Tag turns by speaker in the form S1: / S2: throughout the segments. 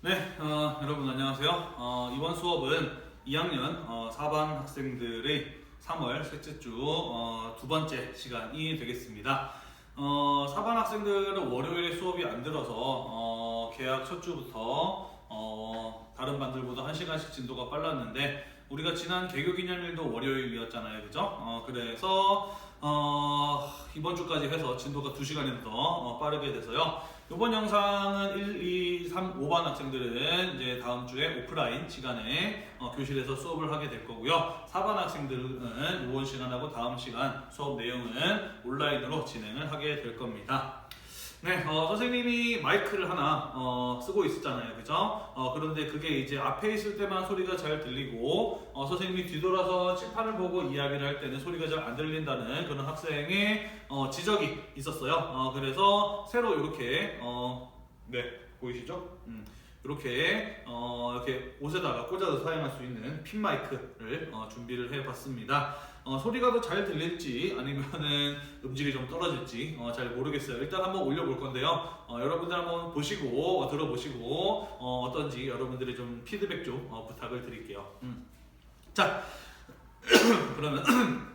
S1: 네, 여러분 안녕하세요. 이번 수업은 2학년 4반 학생들의 3월 셋째 주 두 번째 시간이 되겠습니다. 4반 학생들은 월요일에 수업이 안 들어서 계약 첫 주부터 다른 반들보다 1시간씩 진도가 빨랐는데 우리가 지난 개교기념일도 월요일이었잖아요, 그죠? 그래서 이번 주까지 해서 진도가 2시간이나 더 빠르게 돼서요. 이번 영상은 1, 2, 3, 5반 학생들은 이제 다음 주에 오프라인 시간에 교실에서 수업을 하게 될 거고요. 4반 학생들은 이번 시간하고 다음 시간 수업 내용은 온라인으로 진행을 하게 될 겁니다. 네, 선생님이 마이크를 하나 쓰고 있었잖아요, 그죠? 그런데 그게 이제 앞에 있을 때만 소리가 잘 들리고 선생님이 뒤돌아서 칠판을 보고 이야기를 할 때는 소리가 잘 안 들린다는 그런 학생의 지적이 있었어요. 그래서 새로 이렇게 네, 보이시죠? 이렇게 옷에다가 꽂아서 사용할 수 있는 핀 마이크를 준비를 해봤습니다. 소리가 더 잘 들릴지 아니면은 음질이 좀 떨어질지 잘 모르겠어요. 일단 한번 올려볼 건데요. 여러분들 한번 보시고 들어보시고 어떤지 여러분들의 좀 피드백 좀 부탁을 드릴게요. 자, 그러면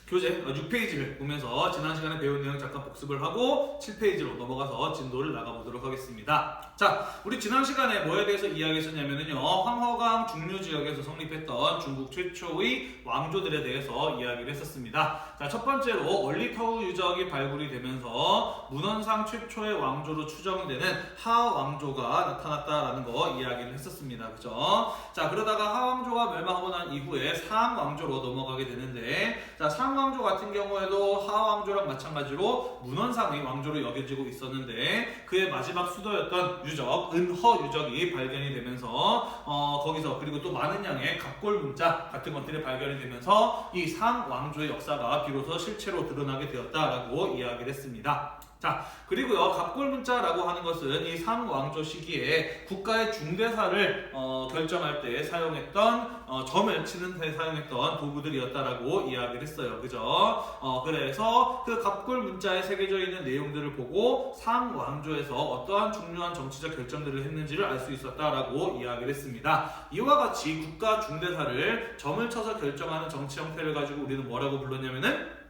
S1: 교재 6페이지를 보면서 지난 시간에 배운 내용 잠깐 복습을 하고 7페이지로 넘어가서 진도를 나가보도록 하겠습니다. 자, 우리 지난 시간에 뭐에 대해서 이야기했었냐면요, 황허강 중류 지역에서 성립했던 중국 최초의 왕조들에 대해서 이야기를 했었습니다. 자, 첫 번째로 원리터우 유적이 발굴이 되면서 문헌상 최초의 왕조로 추정되는 하 왕조가 나타났다라는 거 이야기를 했었습니다. 그죠? 자, 그러다가 하 왕조가 멸망하고 난 이후에 상 왕조로 넘어가게 되는데, 자, 상 왕조 같은 경우에도 하 왕조랑 마찬가지로 문헌상의 왕조로 여겨지고 있었는데 그의 마지막 수도였던 유적, 은허 유적이 발견이 되면서 거기서 그리고 또 많은 양의 갑골 문자 같은 것들이 발견이 되면서 이 상 왕조의 역사가 비로소 실체로 드러나게 되었다라고 이야기를 했습니다. 자, 그리고요, 갑골 문자라고 하는 것은 이 상 왕조 시기에 국가의 중대사를 결정할 때 사용했던 점을 치는 데 사용했던 도구들이었다라고 이야기를 했어요. 그죠? 그래서 그 갑골 문자에 새겨져 있는 내용들을 보고 상 왕조에서 어떠한 중요한 정치적 결정들을 했는지를 알 수 있었다라고 이야기를 했습니다. 이와 같이 국가 중대사를 점을 쳐서 결정하는 정치 형태를 가지고 우리는 뭐라고 불렀냐면은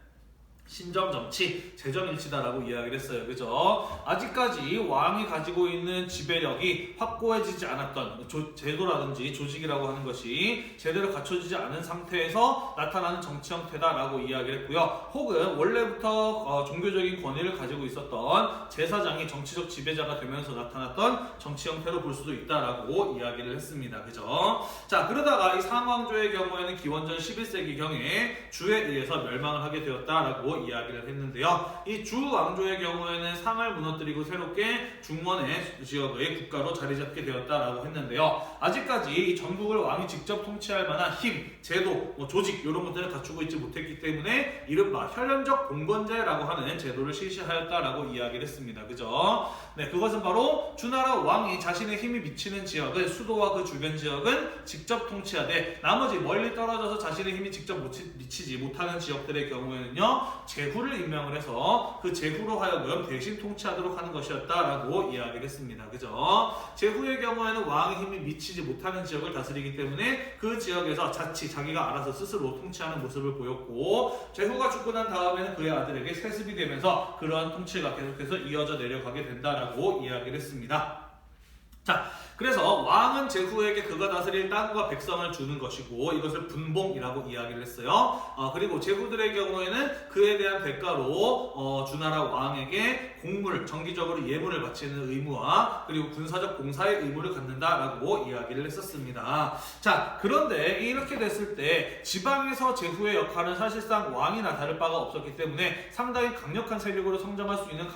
S1: 신정정치, 제정일치다라고 이야기를 했어요. 그죠? 아직까지 왕이 가지고 있는 지배력이 확고해지지 않았던 제도라든지 조직이라고 하는 것이 제대로 갖춰지지 않은 상태에서 나타나는 정치 형태다라고 이야기를 했고요. 혹은 원래부터 종교적인 권위를 가지고 있었던 제사장이 정치적 지배자가 되면서 나타났던 정치 형태로 볼 수도 있다라고 이야기를 했습니다. 그죠? 자, 그러다가 이 상왕조의 경우에는 기원전 11세기경에 주에 의해서 멸망을 하게 되었다라고 이야기를 했는데요. 이 주 왕조의 경우에는 상을 무너뜨리고 새롭게 중원의 지역의 국가로 자리 잡게 되었다라고 했는데요. 아직까지 이 전국을 왕이 직접 통치할 만한 힘, 제도, 조직 이런 것들을 갖추고 있지 못했기 때문에 이른바 혈연적 봉건제라고 하는 제도를 실시하였다라고 이야기를 했습니다. 그죠? 네, 그것은 바로 주나라 왕이 자신의 힘이 미치는 지역을 수도와 그 주변 지역은 직접 통치하되 나머지 멀리 떨어져서 자신의 힘이 직접 미치지 못하는 지역들의 경우에는요, 제후를 임명을 해서 그 제후로 하여금 대신 통치하도록 하는 것이었다라고 이야기를 했습니다. 그죠? 제후의 경우에는 왕의 힘이 미치지 못하는 지역을 다스리기 때문에 그 지역에서 자기가 알아서 스스로 통치하는 모습을 보였고, 제후가 죽고 난 다음에는 그의 아들에게 세습이 되면서 그러한 통치가 계속해서 이어져 내려가게 된다라고 이야기를 했습니다. 자, 그래서 왕은 제후에게 그가 다스릴 땅과 백성을 주는 것이고 이것을 분봉이라고 이야기를 했어요. 그리고 제후들의 경우에는 그에 대한 대가로 주나라 왕에게 공물, 정기적으로 예물을 바치는 의무와 그리고 군사적 봉사의 의무를 갖는다라고 이야기를 했었습니다. 자, 그런데 이렇게 됐을 때 지방에서 제후의 역할은 사실상 왕이나 다를 바가 없었기 때문에 상당히 강력한 세력으로 성장할 수 있는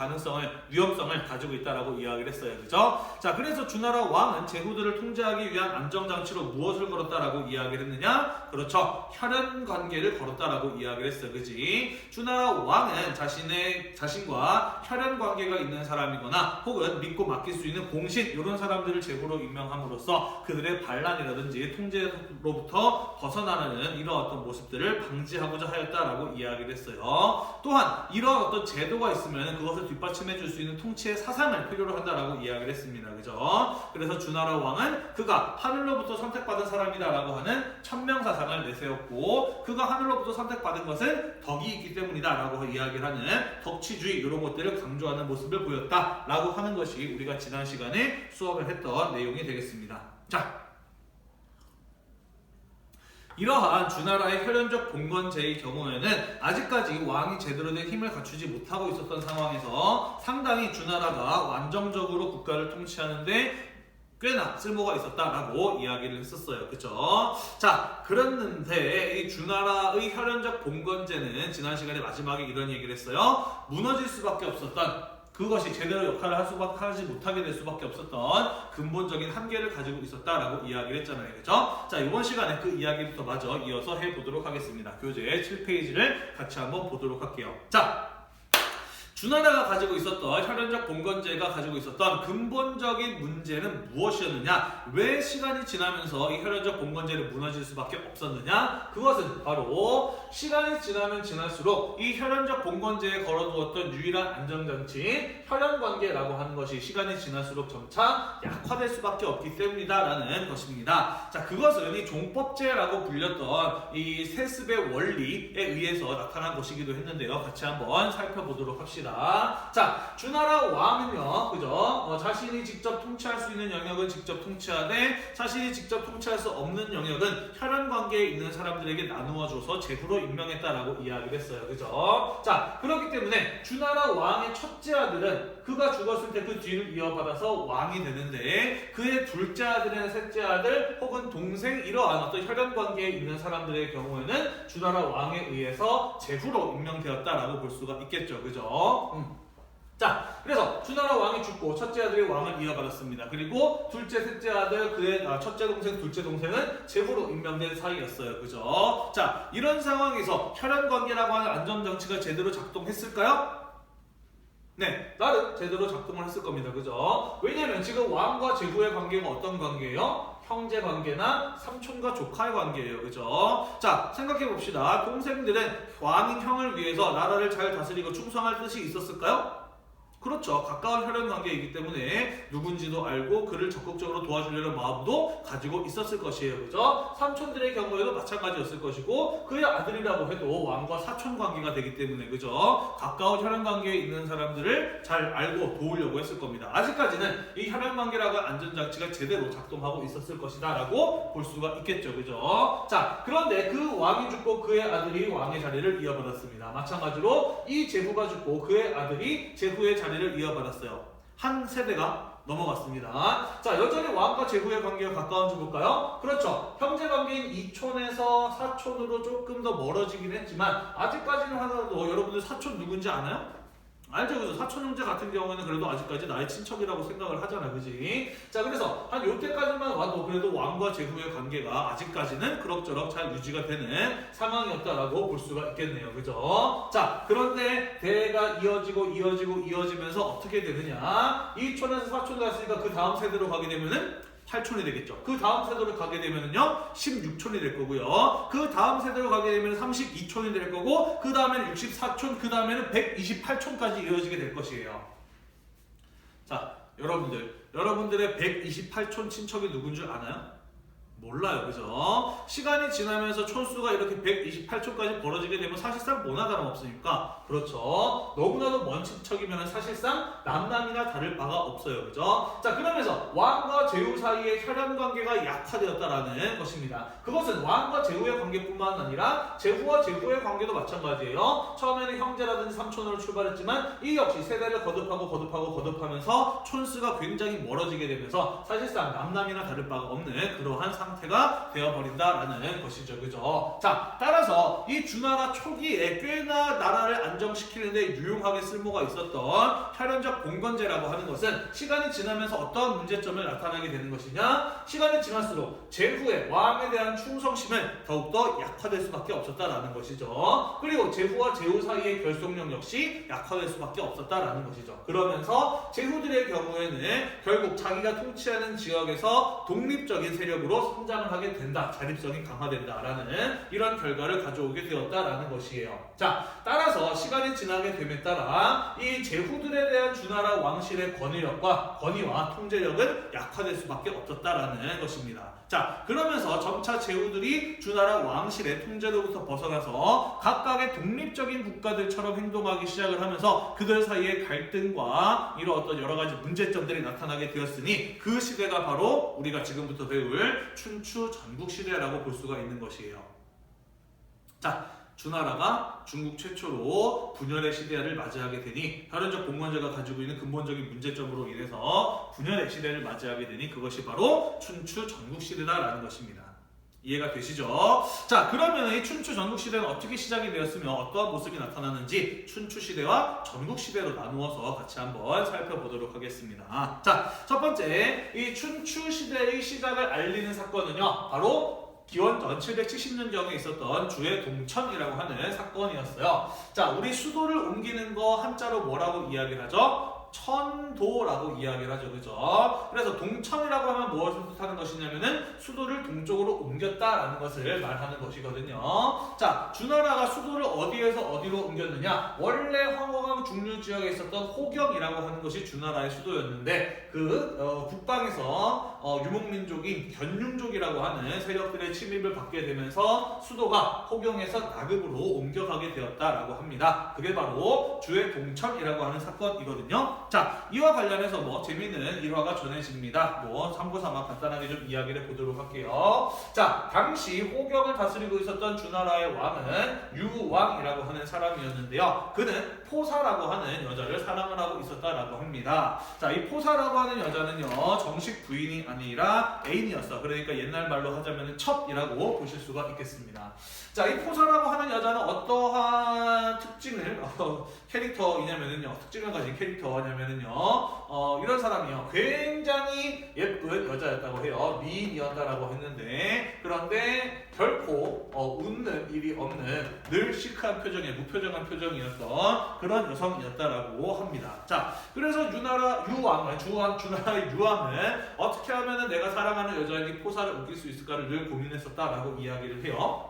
S1: 위험성을 가지고 있다라고 이야기를 했어요. 그죠? 자, 그래서 주나라 왕은 제후들을 통제하기 위한 안정장치로 무엇을 걸었다라고 이야기를 했느냐? 그렇죠. 혈연 관계를 걸었다라고 이야기를 했어요. 그지? 주나라 왕은 자신과 혈연 관계가 있는 사람이거나 혹은 믿고 맡길 수 있는 공신 이런 사람들을 제후로 임명함으로써 그들의 반란이라든지 통제로부터 벗어나는 이런 어떤 모습들을 방지하고자 하였다라고 이야기를 했어요. 또한 이런 어떤 제도가 있으면 그것을 뒷받침해 줄 수 있는 통치의 사상을 필요로 한다라고 이야기를 했습니다. 그죠? 그래서 주나라 왕은 그가 하늘로부터 선택받은 사람이다라고 하는 천명사상을 내세웠고, 그가 하늘로부터 선택받은 것은 덕이 있기 때문이다라고 이야기를 하는 덕치주의 이런 것들을 강조하는 모습을 보였다라고 하는 것이 우리가 지난 시간에 수업을 했던 내용이 되겠습니다. 자, 이러한 주나라의 혈연적 봉건제의 경우에는 아직까지 왕이 제대로 된 힘을 갖추지 못하고 있었던 상황에서 상당히 주나라가 완정적으로 국가를 통치하는데 꽤나 쓸모가 있었다라고 이야기를 했었어요. 그쵸? 자, 그랬는데 이 주나라의 혈연적 봉건제는 지난 시간에 마지막에 이런 얘기를 했어요. 무너질 수밖에 없었던, 그것이 제대로 역할을 하지 못하게 될 수밖에 없었던 근본적인 한계를 가지고 있었다라고 이야기를 했잖아요. 그죠? 자, 이번 시간에 그 이야기부터 마저 이어서 해보도록 하겠습니다. 교재 7페이지를 같이 한번 보도록 할게요. 자, 주나라가 가지고 있었던 혈연적 봉건제가 가지고 있었던 근본적인 문제는 무엇이었느냐? 왜 시간이 지나면서 이 혈연적 봉건제를 무너질 수밖에 없었느냐? 그것은 바로 시간이 지나면 지날수록 이 혈연적 봉건제에 걸어두었던 유일한 안정장치인 혈연관계라고 하는 것이 시간이 지날수록 점차 약화될 수밖에 없기 때문이다라는 것입니다. 자, 그것은 이 종법제라고 불렸던 이 세습의 원리에 의해서 나타난 것이기도 했는데요. 같이 한번 살펴보도록 합시다. 자, 주나라 왕은요, 그죠? 자신이 직접 통치할 수 있는 영역은 직접 통치하되 자신이 직접 통치할 수 없는 영역은 혈연관계에 있는 사람들에게 나누어줘서 제후로 임명했다라고 이야기를 했어요. 그죠? 자, 그렇기 때문에 주나라 왕의 첫째 아들은 그가 죽었을 때 그 뒤를 이어받아서 왕이 되는데 그의 둘째 아들이나 셋째 아들 혹은 동생 이러한 어떤 혈연관계에 있는 사람들의 경우에는 주나라 왕에 의해서 제후로 임명되었다라고 볼 수가 있겠죠. 그죠? 자, 그래서 주나라 왕이 죽고 첫째 아들이 왕을 이어받았습니다. 그리고 둘째, 셋째 아들, 그의 첫째 동생, 둘째 동생은 제후로 임명된 사이였어요. 그죠? 자, 이런 상황에서 혈연관계라고 하는 안전장치가 제대로 작동했을까요? 네, 나름 제대로 작동을 했을 겁니다. 그죠? 왜냐면 지금 왕과 제후의 관계가 어떤 관계예요? 형제 관계나 삼촌과 조카의 관계예요. 그죠? 자, 생각해 봅시다. 동생들은 왕인 형을 위해서 나라를 잘 다스리고 충성할 뜻이 있었을까요? 그렇죠. 가까운 혈연 관계이기 때문에 누군지도 알고 그를 적극적으로 도와주려는 마음도 가지고 있었을 것이에요. 그죠? 삼촌들의 경우에도 마찬가지였을 것이고 그의 아들이라고 해도 왕과 사촌 관계가 되기 때문에 그죠? 가까운 혈연 관계에 있는 사람들을 잘 알고 도우려고 했을 겁니다. 아직까지는 이 혈연 관계라고 안전장치가 제대로 작동하고 있었을 것이다 라고 볼 수가 있겠죠. 그죠? 자, 그런데 그 왕이 죽고 그의 아들이 왕의 자리를 이어받았습니다. 마찬가지로 이 제후가 죽고 그의 아들이 제후의 자리를 이어받았어요. 한 세대가 넘어갔습니다. 자, 여전히 왕과 제후의 관계가 가까운지 볼까요? 그렇죠. 형제 관계인 이촌에서 사촌으로 조금 더 멀어지긴 했지만 아직까지는 하나도 여러분들 사촌 누군지 아나요? 알죠? 그래서 사촌 형제 같은 경우에는 그래도 아직까지 나의 친척이라고 생각을 하잖아. 그지? 자, 그래서 한 요때까지만 와도 그래도 왕과 제후의 관계가 아직까지는 그럭저럭 잘 유지가 되는 상황이었다라고 볼 수가 있겠네요. 그죠? 자, 그런데 대가 이어지면서 어떻게 되느냐? 이촌에서 사촌 갔으니까 그 다음 세대로 가게 되면은 8촌이 되겠죠. 그 다음 세대로 가게 되면은요 16촌이 될 거고요. 그 다음 세대로 가게 되면 32촌이 될 거고 그 다음에는 64촌, 그 다음에는 128촌까지 이어지게 될 것이에요. 자, 여러분들의 128촌 친척이 누군 줄 아나요? 몰라요. 그죠? 시간이 지나면서 촌수가 이렇게 128촌까지 벌어지게 되면 사실상 뭐나 다름없으니까 그렇죠. 너무나도 먼 친척이면 사실상 남남이나 다를 바가 없어요. 그죠? 자, 그러면서 왕과 제후 사이의 혈연관계가 약화되었다라는 것입니다. 그것은 왕과 제후의 관계뿐만 아니라 제후와 제후의 관계도 마찬가지예요. 처음에는 형제라든지 삼촌으로 출발했지만 이 역시 세대를 거듭하면서 촌수가 굉장히 멀어지게 되면서 사실상 남남이나 다를 바가 없는 그러한 상태가 되어버린다라는 것이죠. 그죠? 자, 따라서 이 주나라 초기에 꽤나 나라를 안정시키는데 유용하게 쓸모가 있었던 혈연적 봉건제라고 하는 것은 시간이 지나면서 어떤 문제점을 나타나게 되는 것이냐? 시간이 지날수록 제후의 왕에 대한 충성심은 더욱더 약화될 수밖에 없었다라는 것이죠. 그리고 제후와 제후 사이의 결속력 역시 약화될 수밖에 없었다라는 것이죠. 그러면서 제후들의 경우에는 결국 자기가 통치하는 지역에서 독립적인 세력으로 성장을 하게 된다, 자립성이 강화된다라는 이런 결과를 가져오게 되었다라는 것이에요. 자, 따라서 시간이 지나게 됨에 따라 이 제후들에 대한 주나라 왕실의 권위와 통제력은 약화될 수밖에 없었다라는 것입니다. 자, 그러면서 점차 제후들이 주나라 왕실의 통제로부터 벗어나서 각각의 독립적인 국가들처럼 행동하기 시작을 하면서 그들 사이의 갈등과 이런 어떤 여러 가지 문제점들이 나타나게 되었으니 그 시대가 바로 우리가 지금부터 배울 춘추 전국시대라고 볼 수가 있는 것이에요. 자, 주나라가 중국 최초로 분열의 시대를 맞이하게 되니 혈연적 봉건제가 가지고 있는 근본적인 문제점으로 인해서 분열의 시대를 맞이하게 되니 그것이 바로 춘추 전국시대다라는 것입니다. 이해가 되시죠? 자, 그러면 이 춘추 전국시대는 어떻게 시작이 되었으며 어떠한 모습이 나타나는지 춘추시대와 전국시대로 나누어서 같이 한번 살펴보도록 하겠습니다. 자, 첫 번째 이 춘추시대의 시작을 알리는 사건은요, 바로 기원전 770년경에 있었던 주의 동천이라고 하는 사건이었어요. 자, 우리 수도를 옮기는 거 한자로 뭐라고 이야기를 하죠? 천도라고 이야기를 하죠. 그죠? 그래서 동천이라고 하면 무엇을 뜻하는 것이냐면은 수도를 동쪽으로 옮겼다라는 것을 말하는 것이거든요. 자, 주나라가 수도를 어디에서 어디로 옮겼느냐? 원래 황허강 중류 지역에 있었던 호경이라고 하는 것이 주나라의 수도였는데 북방에서 유목민족인 견융족이라고 하는 세력들의 침입을 받게 되면서 수도가 호경에서 나급으로 옮겨가게 되었다라고 합니다. 그게 바로 주의 동천이라고 하는 사건이거든요. 자, 이와 관련해서 재미있는 일화가 전해집니다. 참고삼아 간단하게 좀 이야기를 보도록 할게요. 자, 당시 호경을 다스리고 있었던 주나라의 왕은 유왕이라고 하는 사람이었는데요. 그는 포사라고 하는 여자를 사랑을 하고 있었다라고 합니다. 자, 이 포사라고 하는 여자는요, 정식 부인이 아니라 애인이었어. 그러니까 옛날 말로 하자면 첩이라고 보실 수가 있겠습니다. 자, 이 포사라고 하는 여자는 어떠한 특징을 특징을 가진 캐릭터냐면요, 이런 사람이요, 굉장히 예쁜 여자였다고 해요. 미인이었다라고 했는데, 그런데 결코 웃는 일이 없는 늘 시크한 표정에 무표정한 표정이었던 그런 여성이었다라고 합니다. 자, 그래서 주나라의 유왕은 어떻게 하면 내가 사랑하는 여자인 이 포사를 웃길 수 있을까를 늘 고민했었다라고 이야기를 해요.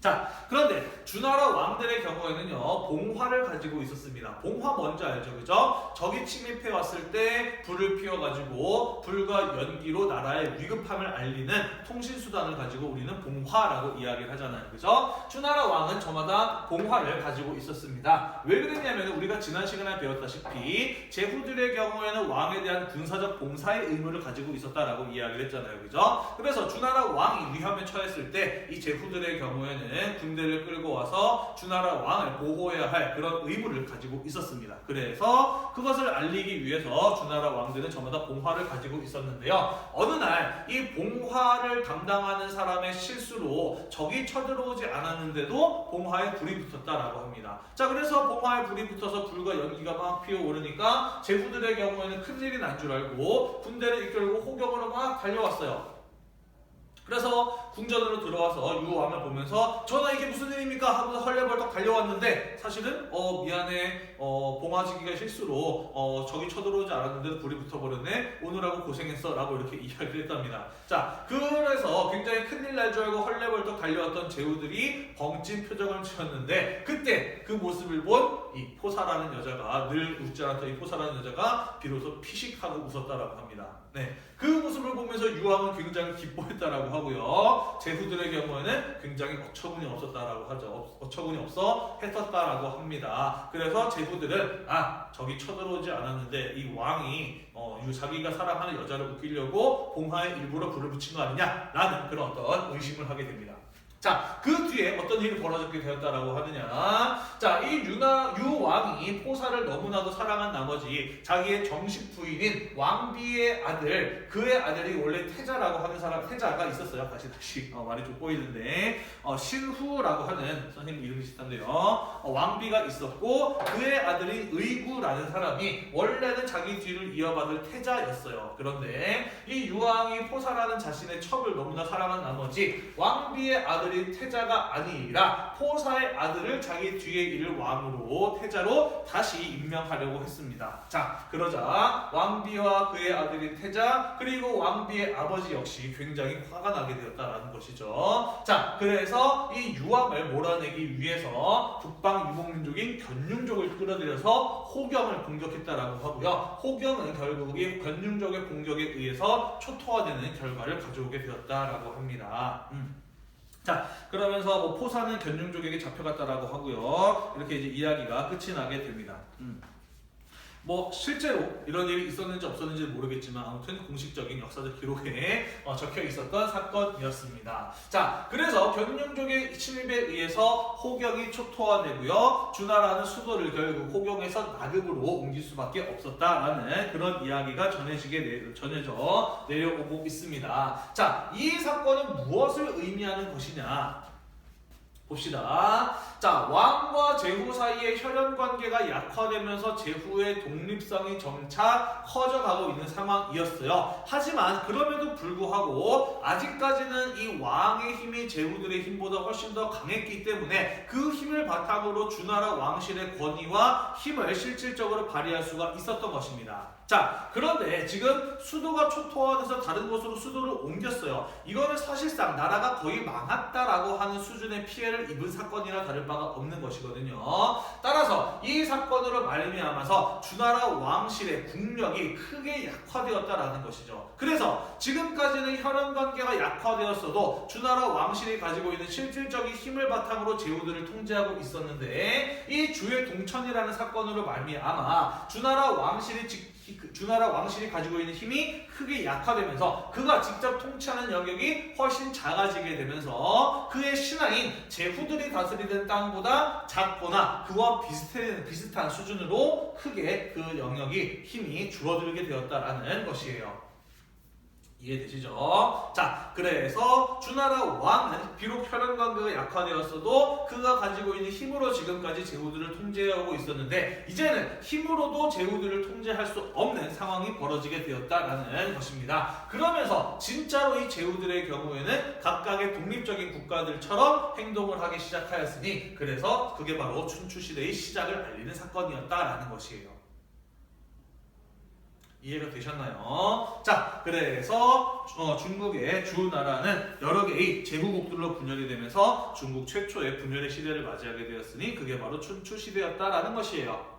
S1: 자, 그런데 주나라 왕들의 경우에는요, 봉화를 가지고 있었습니다. 봉화 뭔지 알죠? 그죠? 적이 침입해 왔을 때 불을 피워가지고 불과 연기로 나라의 위급함을 알리는 통신수단을 가지고 우리는 봉화라고 이야기를 하잖아요. 그죠? 주나라 왕은 저마다 봉화를 가지고 있었습니다. 왜 그랬냐면 우리가 지난 시간에 배웠다시피 제후들의 경우에는 왕에 대한 군사적 봉사의 의무를 가지고 있었다라고 이야기를 했잖아요. 그죠? 그래서 주나라 왕이 위험에 처했을 때 이 제후들의 경우에는 군대를 끌고 와서 주나라 왕을 보호해야 할 그런 의무를 가지고 있었습니다. 그래서 그것을 알리기 위해서 주나라 왕들은 저마다 봉화를 가지고 있었는데요. 어느 날 이 봉화를 담당하는 사람의 실수로 적이 쳐들어오지 않았는데도 봉화에 불이 붙었다라고 합니다. 자, 그래서 봉화에 불이 붙어서 불과 연기가 막 피어오르니까 제후들의 경우에는 큰일이 난 줄 알고 군대를 이끌고 호경으로 막 달려왔어요. 그래서 궁전으로 들어와서 유왕을 보면서 전하 이게 무슨 일입니까? 하고서 헐레벌떡 달려왔는데 사실은 미안해, 봉화지기가 실수로 적이 쳐들어오지 않았는데 불이 붙어버렸네, 오느라고 고생했어 라고 이렇게 이야기를 했답니다. 자, 그래서 굉장히 큰일 날 줄 알고 헐레벌떡 달려왔던 제후들이 벙찐 표정을 지었는데 그때 그 모습을 본 이 포사라는 여자가, 늘 웃지 않았던 이 포사라는 여자가 비로소 피식하고 웃었다라고 합니다. 네, 그 모습을 보면서 유왕은 굉장히 기뻐했다라고 하고요, 제후들의 경우에는 굉장히 어처구니 없었다라고 하죠. 어처구니 없어 했었다라고 합니다. 그래서 제후들은 적이 쳐들어오지 않았는데 이 왕이 자기가 사랑하는 여자를 웃기려고 봉화에 일부러 불을 붙인 거 아니냐라는 그런 어떤 의심을 하게 됩니다. 자, 그 뒤에 어떤 일이 벌어지게 되었다라고 하느냐. 자, 이 유왕이 포사를 너무나도 사랑한 나머지 자기의 정식 부인인 왕비의 아들, 그의 아들이 원래 태자라고 하는 태자가 있었어요. 다시 말이 좀 꼬이는데 신후라고 하는 선생님 이름이 비슷한데요. 왕비가 있었고 그의 아들인 의구라는 사람이 원래는 자기 뒤를 이어받을 태자였어요. 그런데 이 유왕이 포사라는 자신의 첩을 너무나 사랑한 나머지 왕비의 아들 아들인 태자가 아니라 포사의 아들을 자기 뒤에 이를 왕으로 태자로 다시 임명하려고 했습니다. 자, 그러자 왕비와 그의 아들인 태자 그리고 왕비의 아버지 역시 굉장히 화가 나게 되었다라는 것이죠. 자, 그래서 이 유황을 몰아내기 위해서 북방 유목민족인 견융족을 끌어들여서 호경을 공격했다라고 하고요. 호경은 결국 이 견융족의 공격에 의해서 초토화되는 결과를 가져오게 되었다라고 합니다. 자, 그러면서 뭐 포사는 견융족에게 잡혀갔다라고 하고요. 이렇게 이제 이야기가 끝이 나게 됩니다. 뭐 실제로 이런 일이 있었는지 없었는지 모르겠지만 아무튼 공식적인 역사적 기록에 적혀 있었던 사건이었습니다. 자, 그래서 견융족의 침입에 의해서 호경이 초토화되고요. 주나라는 수도를 결국 호경에서 나급으로 옮길 수밖에 없었다라는 그런 이야기가 전해져 내려오고 있습니다. 자, 이 사건은 무엇을 의미하는 것이냐? 봅시다. 자, 왕과 제후 사이의 혈연 관계가 약화되면서 제후의 독립성이 점차 커져가고 있는 상황이었어요. 하지만 그럼에도 불구하고 아직까지는 이 왕의 힘이 제후들의 힘보다 훨씬 더 강했기 때문에 그 힘을 바탕으로 주나라 왕실의 권위와 힘을 실질적으로 발휘할 수가 있었던 것입니다. 자, 그런데 지금 수도가 초토화돼서 다른 곳으로 수도를 옮겼어요. 이거는 사실상 나라가 거의 망했다라고 하는 수준의 피해를 입은 사건이라 다를 바가 없는 것이거든요. 따라서 이 사건으로 말미암아서 주나라 왕실의 국력이 크게 약화되었다라는 것이죠. 그래서 지금까지는 혈연 관계가 약화되었어도 주나라 왕실이 가지고 있는 실질적인 힘을 바탕으로 제후들을 통제하고 있었는데 이 주의 동천이라는 사건으로 말미암아 주나라 왕실이 가지고 있는 힘이 크게 약화되면서 그가 직접 통치하는 영역이 훨씬 작아지게 되면서 그의 신하인 제후들이 다스리는 땅보다 작거나 그와 비슷한 수준으로 크게 그 영역이 힘이 줄어들게 되었다라는 것이에요. 이해되시죠? 자, 그래서 주나라 왕은 비록 혈연 관계가 약화되었어도 그가 가지고 있는 힘으로 지금까지 제후들을 통제하고 있었는데 이제는 힘으로도 제후들을 통제할 수 없는 상황이 벌어지게 되었다라는 것입니다. 그러면서 진짜로 이 제후들의 경우에는 각각의 독립적인 국가들처럼 행동을 하기 시작하였으니 그래서 그게 바로 춘추시대의 시작을 알리는 사건이었다라는 것이에요. 이해가 되셨나요? 자, 그래서 중국의 주나라는 여러 개의 제후국들로 분열이 되면서 중국 최초의 분열의 시대를 맞이하게 되었으니 그게 바로 춘추시대였다라는 것이에요.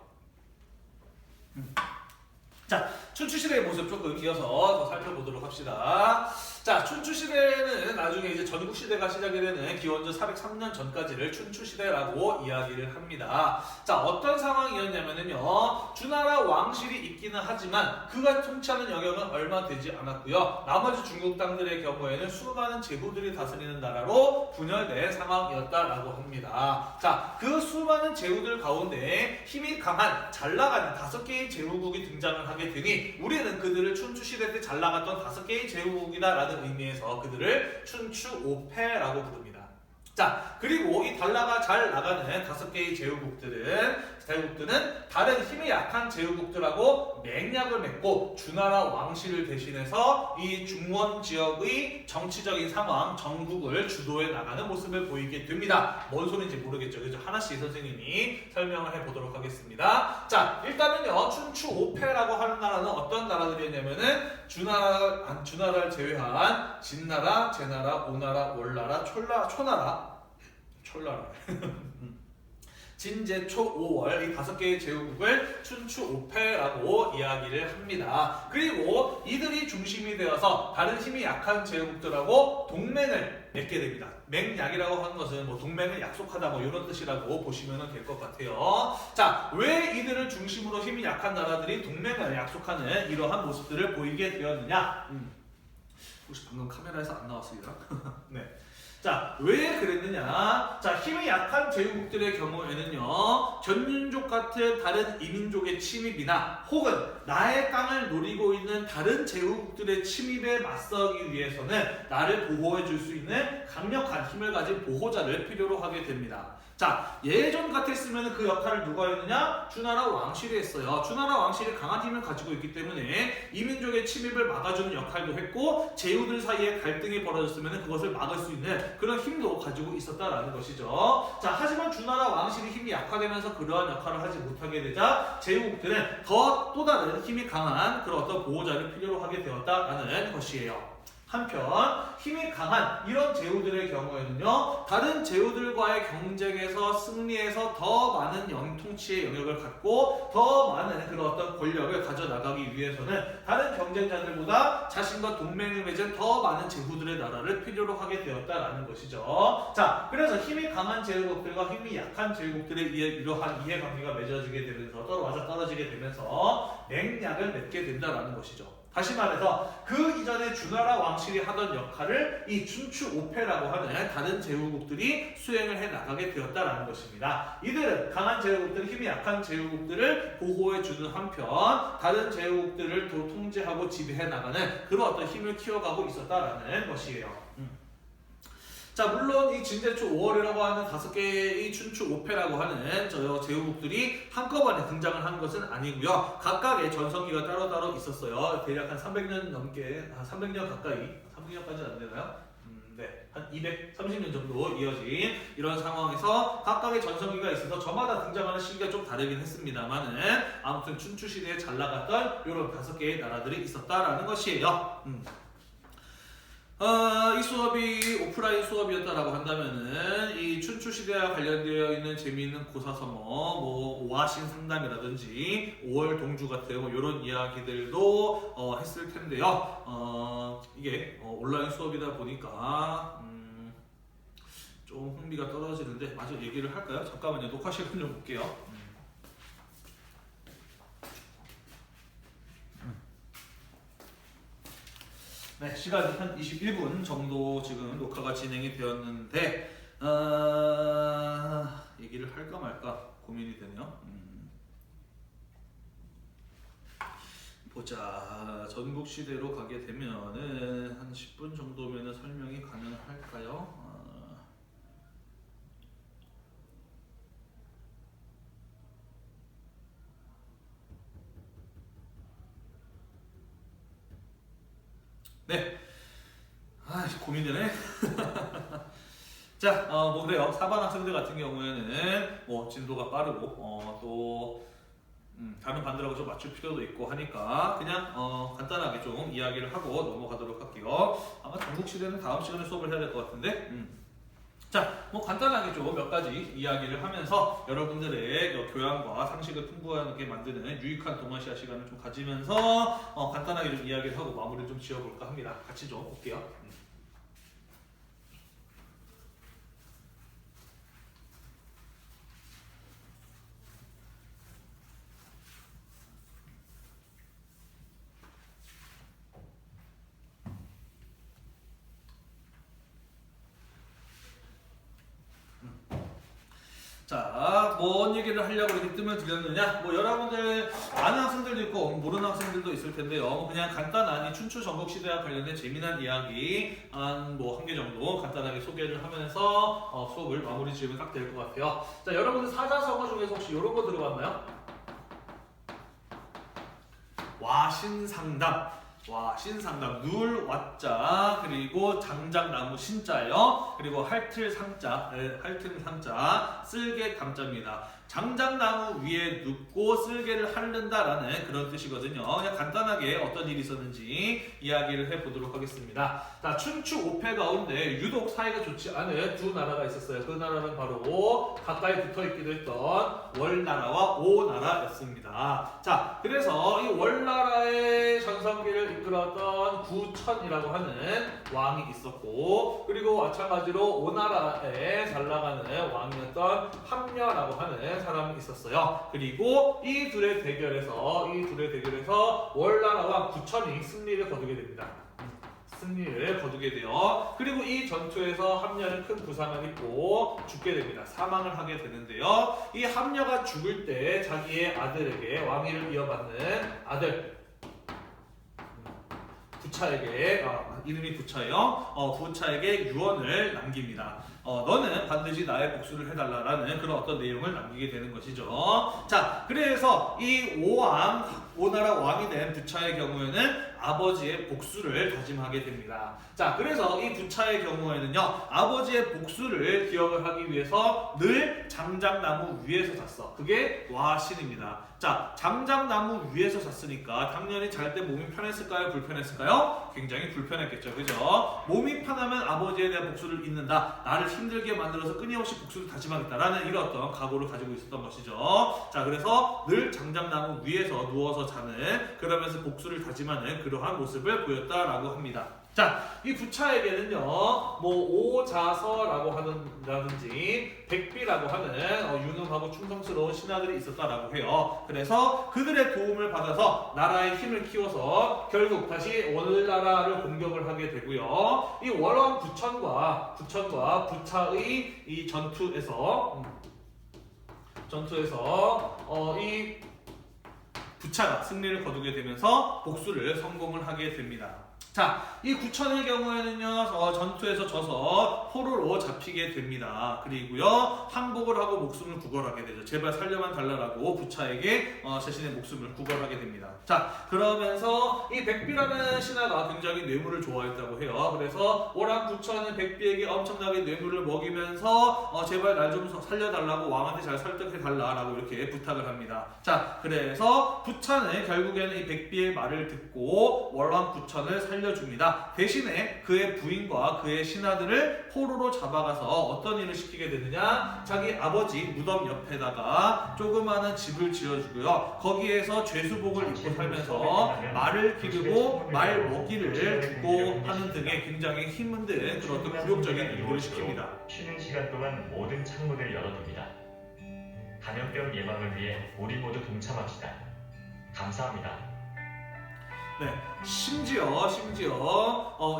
S1: 자, 춘추시대의 모습 조금 이어서 더 살펴보도록 합시다. 자, 춘추시대는 나중에 이제 전국시대가 시작이 되는 기원전 403년 전까지를 춘추시대라고 이야기를 합니다. 자, 어떤 상황이었냐면요. 주나라 왕실이 있기는 하지만 그가 통치하는 영역은 얼마 되지 않았고요. 나머지 중국 땅들의 경우에는 수많은 제후들이 다스리는 나라로 분열된 상황이었다라고 합니다. 자, 그 수많은 제후들 가운데 힘이 강한 잘 나가는 5개의 제후국이 등장을 하게 되니 우리는 그들을 춘추시대 때 잘 나갔던 5개의 제후국이다 라는 의미에서 그들을 춘추오패라고 부릅니다. 자, 그리고 이 달라가 잘 나가는 5개의 제후국들은 다른 힘이 약한 제후국들하고 맹약을 맺고 주나라 왕실을 대신해서 이 중원 지역의 정치적인 상황, 정국을 주도해 나가는 모습을 보이게 됩니다. 뭔 소리인지 모르겠죠. 그죠? 하나씩 선생님이 설명을 해보도록 하겠습니다. 자, 일단은요, 춘추오패라고 하는 나라는 어떤 나라들이었냐면은 주나라를 제외한 진나라, 제나라, 오나라, 월나라, 초나라 진제, 초, 오월 이 5개의 제후국을 춘추오패라고 이야기를 합니다. 그리고 이들이 중심이 되어서 다른 힘이 약한 제후국들하고 동맹을 맺게 됩니다. 맹약이라고 하는 것은 뭐 동맹을 약속하다 뭐 이런 뜻이라고 보시면 될 것 같아요. 자, 왜 이들을 중심으로 힘이 약한 나라들이 동맹을 약속하는 이러한 모습들을 보이게 되었느냐? 혹시 방금 카메라에서 안 나왔습니다. 네. 자, 왜 그랬느냐? 자, 힘이 약한 제후국들의 경우에는요, 견륜족 같은 다른 이민족의 침입이나 혹은 나의 땅을 노리고 있는 다른 제후국들의 침입에 맞서기 위해서는 나를 보호해 줄 수 있는 강력한 힘을 가진 보호자를 필요로 하게 됩니다. 자, 예전 같았으면 그 역할을 누가 했느냐? 주나라 왕실이 했어요. 주나라 왕실이 강한 힘을 가지고 있기 때문에 이민족의 침입을 막아주는 역할도 했고 제후들 사이에 갈등이 벌어졌으면 그것을 막을 수 있는 그런 힘도 가지고 있었다라는 것이죠. 자, 하지만 주나라 왕실이 힘이 약화되면서 그러한 역할을 하지 못하게 되자 제후국들은 또 다른 힘이 강한 그런 어떤 보호자를 필요로 하게 되었다라는 것이에요. 한편 힘이 강한 이런 제후들의 경우에는요, 다른 제후들과의 경쟁에서 승리해서 더 많은 통치의 영역을 갖고 더 많은 그런 어떤 권력을 가져나가기 위해서는 다른 경쟁자들보다 자신과 동맹을 맺은 더 많은 제후들의 나라를 필요로 하게 되었다라는 것이죠. 자, 그래서 힘이 강한 제후국들과 힘이 약한 제후국들의 이러한 이해관계가 맺어지게 되면서 떨어지게 되면서 맹약을 맺게 된다라는 것이죠. 다시 말해서 그 이전에 주나라 왕실이 하던 역할을 이 춘추 오패라고 하는 다른 제후국들이 수행을 해 나가게 되었다라는 것입니다. 이들은 강한 제후국들, 힘이 약한 제후국들을 보호해 주는 한편 다른 제후국들을 통제하고 지배해 나가는 그런 어떤 힘을 키워가고 있었다라는 것이에요. 자, 물론 이 진대초 5월이라고 하는 5개의 춘추 5패라고 하는 제후국들이 한꺼번에 등장을 한 것은 아니고요. 각각의 전성기가 따로따로 있었어요. 대략 한 300년 넘게, 300년 가까이, 300년까지는 안 되나요? 네, 한 230년 정도 이어진 이런 상황에서 각각의 전성기가 있어서 저마다 등장하는 시기가 좀 다르긴 했습니다만은 아무튼 춘추 시대에 잘 나갔던 이런 5개의 나라들이 있었다라는 것이에요. 이 수업이 오프라인 수업이었다라고 한다면은 이 춘추 시대와 관련되어 있는 재미있는 고사서모, 오하신 상담이라든지 5월 동주 같은 이런 이야기들도 했을 텐데요. 이게 온라인 수업이다 보니까 좀 흥미가 떨어지는데 마저 얘기를 할까요? 잠깐만요. 녹화 시간 좀 볼게요. 네, 시간이 한 21분 정도 지금 녹화가 진행이 되었는데 얘기를 할까 말까 고민이 되네요. 보자. 전국시대로 가게 되면은 한 10분 정도면은 설명이 가능할까요? 네. 고민되네. 자, 그래요. 4반 학생들 같은 경우에는 진도가 빠르고 또 다른 반들하고 좀 맞출 필요도 있고 하니까 그냥 간단하게 좀 이야기를 하고 넘어가도록 할게요. 아마 전국시대는 다음 시간에 수업을 해야 될 것 같은데. 자, 간단하게 좀 몇 가지 이야기를 하면서 여러분들의 교양과 상식을 풍부하게 만드는 유익한 동아시아 시간을 좀 가지면서 간단하게 좀 이야기를 하고 마무리를 좀 지어볼까 합니다. 같이 좀 볼게요. 자, 뭔 얘기를 하려고 이렇게 뜸을 들였느냐? 여러분들 아는 학생들도 있고 모르는 학생들도 있을 텐데요. 그냥 간단한 이 춘추 전국시대와 관련된 재미난 이야기 한 개 정도 간단하게 소개를 하면서 수업을 마무리 지으면 딱 될 것 같아요. 자, 여러분들 사자성어 중에서 혹시 이런 거 들어봤나요? 와신상담. 신상담, 눌, 와자, 그리고 장작나무 신자요, 그리고 할틀 상자, 쓸개 담자입니다. 장작나무 위에 눕고 쓸개를 핥는다라는 그런 뜻이거든요. 그냥 간단하게 어떤 일이 있었는지 이야기를 해보도록 하겠습니다. 자, 춘추 5패 가운데 유독 사이가 좋지 않은 두 나라가 있었어요. 그 나라는 바로 가까이 붙어있기도 했던 월나라와 오나라였습니다. 자, 그래서 이 월나라의 전성기를 이끌었던 구천이라고 하는 왕이 있었고, 그리고 마찬가지로 오나라에 잘 나가는 왕이었던 함녀라고 하는 사람이 있었어요. 그리고 이 둘의 대결에서 월나라 왕 구천이 승리를 거두게 됩니다. 승리를 거두게 돼요. 그리고 이 전투에서 함녀는 큰 부상을 입고 죽게 됩니다. 사망을 하게 되는데요. 이 함녀가 죽을 때 자기의 아들에게 왕위를 이어받는 아들 구차에게 이름이 부차예요. 부차에게 유언을 남깁니다. 너는 반드시 나의 복수를 해달라라는 그런 어떤 내용을 남기게 되는 것이죠. 자, 그래서 이 오나라 왕이 된 부차의 경우에는 아버지의 복수를 다짐하게 됩니다. 자, 그래서 이 부차의 경우에는요, 아버지의 복수를 기억을 하기 위해서 늘 장작나무 위에서 잤어. 그게 와신입니다. 자, 장작나무 위에서 잤으니까 당연히 잘 때 몸이 편했을까요? 불편했을까요? 굉장히 불편했겠죠. 그죠? 몸이 편하면 아버지에 대한 복수를 잇는다. 나를 힘들게 만들어서 끊임없이 복수를 다짐하겠다라는 이런 어떤 각오를 가지고 있었던 것이죠. 자, 그래서 늘 장작나무 위에서 누워서 자는, 그러면서 복수를 다짐하는 그러한 모습을 보였다라고 합니다. 자, 이 부차에게는요, 뭐 오자서라고 하는라든지 백비라고 하는 유능하고 충성스러운 신하들이 있었다라고 해요. 그래서 그들의 도움을 받아서 나라의 힘을 키워서 결국 다시 원나라를 공격을 하게 되고요. 이 월왕 부천과 부차의 이 전투에서 이 부차가 승리를 거두게 되면서 복수를 성공을 하게 됩니다. 자, 이 구천의 경우에는요, 전투에서 져서 포로로 잡히게 됩니다. 그리고요, 항복을 하고 목숨을 구걸하게 되죠. 제발 살려만 달라라고 부차에게 자신의 목숨을 구걸하게 됩니다. 자, 그러면서 이 백비라는 신하가 굉장히 뇌물을 좋아했다고 해요. 그래서 오랑 부차는 백비에게 엄청나게 뇌물을 먹이면서 제발 날 좀 살려달라고 왕한테 잘 설득해달라라고 이렇게 부탁을 합니다. 자, 그래서 부차는 결국에는 이 백비의 말을 듣고 월왕 부천을 살려줍니다. 대신에 그의 부인과 그의 신하들을 포로로 잡아가서 어떤 일을 시키게 되느냐, 자기 아버지 무덤 옆에다가 조그마한 집을 지어주고요, 거기에서 죄수복을 입고 살면서 말을 기르고 말 먹이를 주고 하는 등의 굉장히 힘든 그런 어떤 굴욕적인 일들을 시킵니다.
S2: 쉬는 시간 동안 모든 창문을 열어둡니다. 감염병 예방을 위해 우리 모두 동참합시다. 감사합니다.
S1: 네, 심지어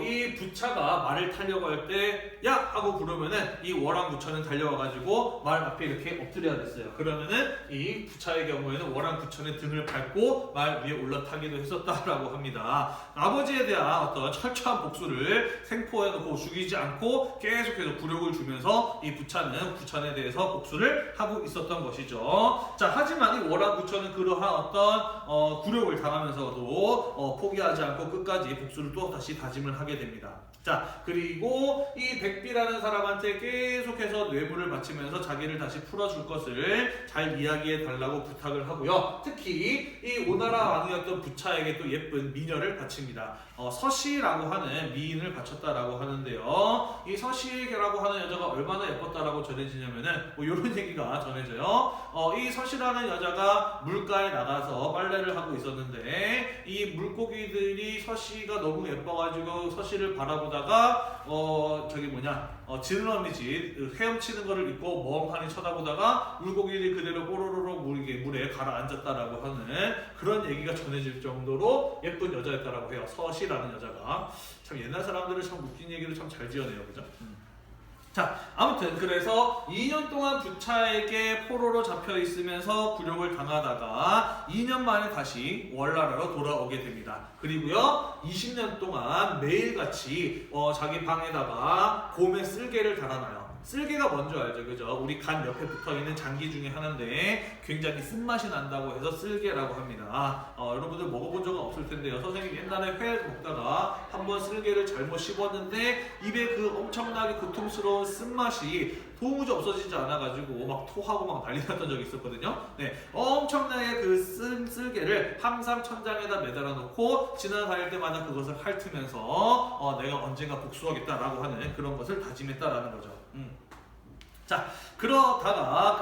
S1: 이 부차가 말을 타려고 할 때 야! 하고 부르면은 이 월왕 부천은 달려와가지고 말 앞에 이렇게 엎드려야 됐어요. 그러면은 이 부차의 경우에는 월왕 부천의 등을 밟고 말 위에 올라타기도 했었다라고 합니다. 아버지에 대한 어떤 철저한 복수를 생포해놓고 죽이지 않고 계속해서 굴욕을 주면서 이 부차는 부천에 대해서 복수를 하고 있었던 것이죠. 자, 하지만 이 월왕 부천은 그러한 어떤 굴욕을 당하면서도 포기하지 않고 끝까지 복수를 또 다시 다짐을 하게 됩니다. 자, 그리고 이 백비라는 사람한테 계속해서 뇌물을 바치면서 자기를 다시 풀어줄 것을 잘 이야기해 달라고 부탁을 하고요. 특히 이 오나라 왕이었던 부차에게 또 예쁜 미녀를 바칩니다. 서시라고 하는 미인을 바쳤다라고 하는데요. 이 서시라고 하는 여자가 얼마나 예뻤다라고 전해지냐면은 뭐 이런 얘기가 전해져요. 이 서시라는 여자가 물가에 나가서 빨래를 하고 있었는데 이 물고기들이 서시가 너무 예뻐가지고 서시를 바라보다가 지느러미지 헤엄치는 거를 입고 멍하니 쳐다보다가 물고기들이 그대로 뽀로로로 물에 가라앉았다라고 하는 그런 얘기가 전해질 정도로 예쁜 여자였다라고 해요. 서시라는 여자가. 참 옛날 사람들은 참 웃긴 얘기를 참 잘 지어내요, 그죠? 자, 아무튼 그래서 2년 동안 부차에게 포로로 잡혀 있으면서 굴욕을 당하다가 2년 만에 다시 월나라로 돌아오게 됩니다. 그리고요, 20년 동안 매일같이 자기 방에다가 곰의 쓸개를 달아놔요. 쓸개가 뭔지 알죠, 그죠? 우리 간 옆에 붙어있는 장기 중에 하나인데 굉장히 쓴맛이 난다고 해서 쓸개라고 합니다. 여러분들 먹어본 적은 없을 텐데요. 선생님 옛날에 회 먹다가 한번 쓸개를 잘못 씹었는데 입에 그 엄청나게 고통스러운 쓴맛이 도무지 없어지지 않아가지고 막 토하고 막 난리 났던 적이 있었거든요. 네, 엄청나게 그 쓸개를 항상 천장에다 매달아 놓고 지나다닐 때마다 그것을 핥으면서 내가 언젠가 복수하겠다라고 하는 그런 것을 다짐했다라는 거죠. 자, 그러다가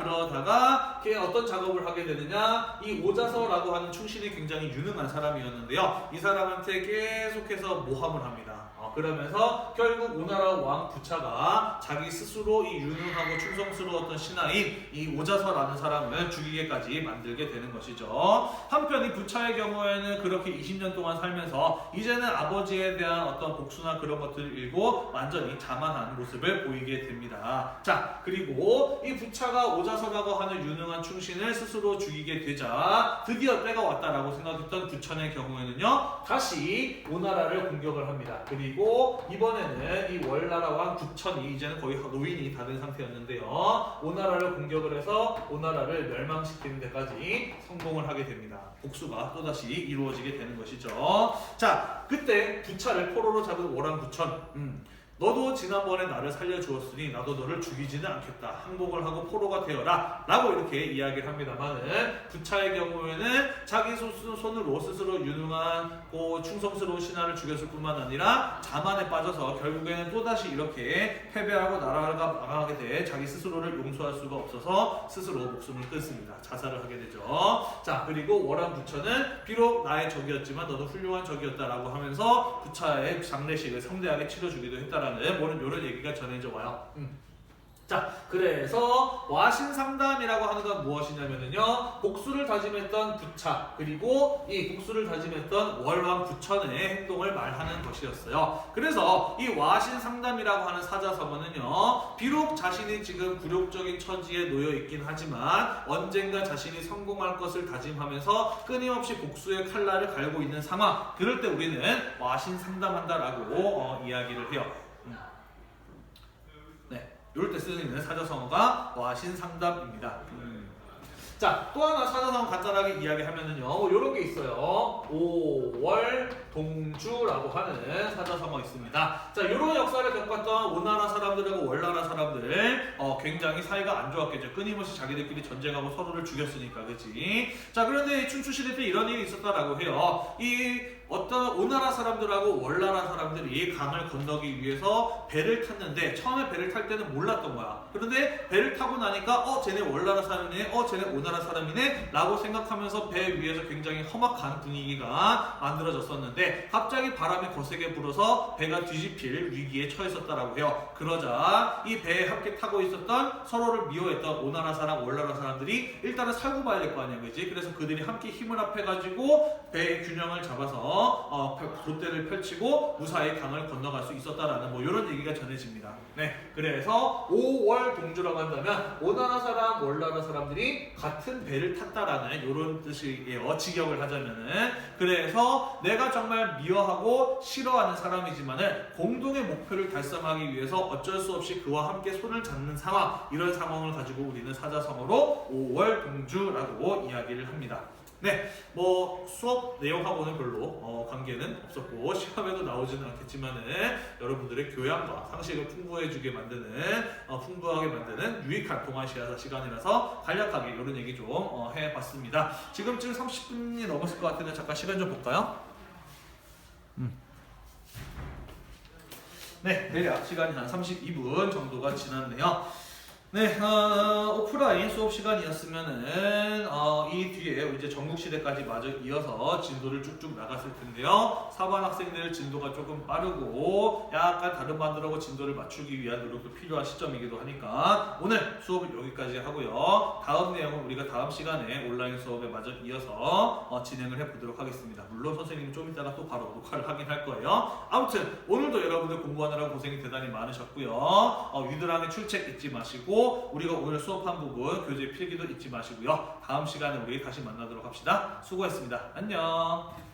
S1: 어떤 작업을 하게 되느냐, 이 오자서라고 하는 충신이 굉장히 유능한 사람이었는데요. 이 사람한테 계속해서 모함을 합니다. 그러면서 결국 오나라 왕 부차가 자기 스스로 이 유능하고 충성스러웠던 신하인 이 오자서라는 사람을 죽이게까지 만들게 되는 것이죠. 한편 이 부차의 경우에는 그렇게 20년 동안 살면서 이제는 아버지에 대한 어떤 복수나 그런 것들을 잃고 완전히 자만한 모습을 보이게 됩니다. 자, 그리고 그리고 이 부차가 오자서라고 하는 유능한 충신을 스스로 죽이게 되자 드디어 때가 왔다라고 생각했던 부천의 경우에는요, 다시 오나라를 공격을 합니다. 그리고 이번에는 이 월나라 왕 부천이 이제는 거의 노인이 다 된 상태였는데요, 오나라를 공격을 해서 오나라를 멸망시키는 데까지 성공을 하게 됩니다. 복수가 또다시 이루어지게 되는 것이죠. 자, 그때 부차를 포로로 잡은 오랑 부천, 너도 지난번에 나를 살려주었으니 나도 너를 죽이지는 않겠다. 항복을 하고 포로가 되어라. 라고 이렇게 이야기를 합니다만은, 부차의 경우에는 자기 손으로 스스로 유능하고 충성스러운 신하를 죽였을 뿐만 아니라 자만에 빠져서 결국에는 또다시 이렇게 패배하고 나라가 망하게 돼 자기 스스로를 용서할 수가 없어서 스스로 목숨을 끊습니다. 자살을 하게 되죠. 자, 그리고 월안 부처는 비록 나의 적이었지만 너도 훌륭한 적이었다라고 하면서 부차의 장례식을 성대하게 치러주기도 했다라는 뭐는 이런 얘기가 전해져 와요. 자, 그래서 와신상담이라고 하는 건 무엇이냐면요, 복수를 다짐했던 부차 그리고 이 복수를 다짐했던 월왕 부천의 행동을 말하는 것이었어요. 그래서 이 와신상담이라고 하는 사자성어는요, 비록 자신이 지금 굴욕적인 처지에 놓여 있긴 하지만 언젠가 자신이 성공할 것을 다짐하면서 끊임없이 복수의 칼날을 갈고 있는 상황, 그럴 때 우리는 와신상담한다라고 이야기를 해요. 이럴 때 쓰는 사자성어가 와신상담입니다. 자, 또 하나 사자성어 간단하게 이야기하면은요, 뭐 요런 게 있어요. 오월동주라고 하는 사자성어 있습니다. 자, 요런 역사를 겪었던 오나라 사람들하고 월나라 사람들, 굉장히 사이가 안 좋았겠죠. 끊임없이 자기들끼리 전쟁하고 서로를 죽였으니까, 그치? 자, 그런데 춘추시대 때 이런 일이 있었다라고 해요. 어떤 오나라 사람들하고 월나라 사람들이 강을 건너기 위해서 배를 탔는데, 처음에 배를 탈 때는 몰랐던 거야. 그런데 배를 타고 나니까 쟤네 월나라 사람이네, 쟤네 오나라 사람이네 라고 생각하면서 배 위에서 굉장히 험악한 분위기가 만들어졌었는데, 갑자기 바람이 거세게 불어서 배가 뒤집힐 위기에 처했었다라고 해요. 그러자 이 배에 함께 타고 있었던 서로를 미워했던 오나라 사람, 월나라 사람들이 일단은 살고 봐야 될 거 아니야, 그지? 그래서 그들이 함께 힘을 합해가지고 배의 균형을 잡아서 돛대를 펼치고 무사히 강을 건너갈 수 있었다라는 뭐 이런 얘기가 전해집니다. 네, 그래서 오월동주라고 한다면 오나라 사람, 월나라 사람들이 같은 배를 탔다라는 이런 뜻이에요. 직역을 하자면은. 그래서 내가 정말 미워하고 싫어하는 사람이지만은 공동의 목표를 달성하기 위해서 어쩔 수 없이 그와 함께 손을 잡는 상황, 이런 상황을 가지고 우리는 사자성어로 오월동주라고 이야기를 합니다. 네, 뭐 수업 내용하고는 별로 관계는 없었고 시험에도 나오지는 않겠지만은 여러분들의 교양과 상식을 풍부하게 만드는 유익한 동아시아 시간이라서 간략하게 이런 얘기 좀 해봤습니다. 지금쯤 30분이 넘었을 것 같은데 잠깐 시간 좀 볼까요? 네, 대략 시간이 한 32분 정도가 지났네요. 네, 오프라인 수업 시간이었으면은 이 뒤에 이제 전국시대까지 마저 이어서 진도를 쭉쭉 나갔을 텐데요. 4반 학생들 진도가 조금 빠르고 약간 다른 반들하고 진도를 맞추기 위한 노력도 필요한 시점이기도 하니까 오늘 수업은 여기까지 하고요. 다음 내용은 우리가 다음 시간에 온라인 수업에 마저 이어서 진행을 해보도록 하겠습니다. 물론 선생님은 좀 이따가 또 바로 녹화를 하긴 할 거예요. 아무튼 오늘도 여러분들 공부하느라 고생이 대단히 많으셨고요. 위드랑의 출첵 잊지 마시고 우리가 오늘 수업한 부분 교재 필기도 잊지 마시고요. 다음 시간에 우리 다시 만나도록 합시다. 수고했습니다. 안녕.